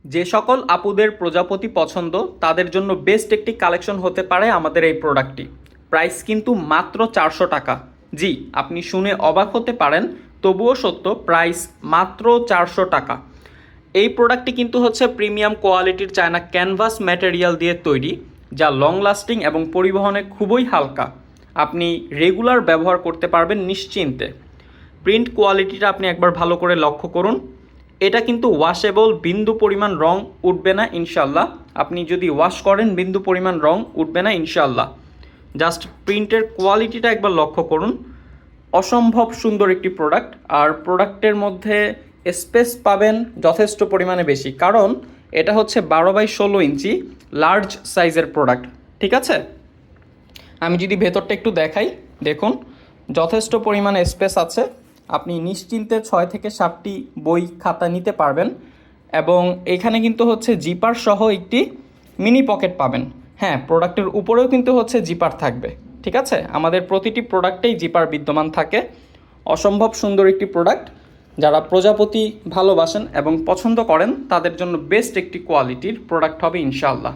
যে সকল আপুদের প্রজাপতি পছন্দ তাদের জন্য বেস্ট একটি কালেকশন হতে পারে আমাদের এই প্রোডাক্টটি। প্রাইস কিন্তু মাত্র 400 টাকা। জি, আপনি শুনে অবাক হতে পারেন, তবুও সত্য, প্রাইস মাত্র 400 টাকা। এই প্রোডাক্টটি কিন্তু হচ্ছে প্রিমিয়াম কোয়ালিটির চায়না ক্যানভাস ম্যাটেরিয়াল দিয়ে তৈরি, যা লং লাস্টিং এবং পরিবহনে খুবই হালকা। আপনি রেগুলার ব্যবহার করতে পারবেন নিশ্চিন্তে। প্রিন্ট কোয়ালিটিটা আপনি একবার ভালো করে লক্ষ্য করুন। এটা কিন্তু ওয়াশেবল, বিন্দু পরিমাণ রং উঠবে না ইনশাল্লাহ। আপনি যদি ওয়াশ করেন বিন্দু পরিমাণ রং উঠবে না ইনশাল্লাহ। জাস্ট প্রিন্টের কোয়ালিটিটা একবার লক্ষ্য করুন, অসম্ভব সুন্দর একটি প্রোডাক্ট। আর প্রোডাক্টের মধ্যে স্পেস পাবেন যথেষ্ট পরিমাণে বেশি, কারণ এটা হচ্ছে 12x16 ইঞ্চি লার্জ সাইজের প্রোডাক্ট। ঠিক আছে, আমি যদি ভেতরটা একটু দেখাই, দেখুন যথেষ্ট পরিমাণে স্পেস আছে। আপনি নিশ্চিন্তে 6 থেকে 7টি বই খাতা নিতে পারবেন। এবং এখানে কিন্তু হচ্ছে জিপার সহ একটি মিনি পকেট পাবেন। হ্যাঁ, প্রোডাক্টের উপরেও কিন্তু হচ্ছে জিপার থাকবে। ঠিক আছে, আমাদের প্রতিটি প্রোডাক্টেই জিপার বিদ্যমান থাকে। অসম্ভব সুন্দর একটি প্রোডাক্ট। যারা প্রজাপতি ভালোবাসেন এবং পছন্দ করেন তাদের জন্য বেস্ট একটি কোয়ালিটির প্রোডাক্ট হবে ইনশাআল্লাহ।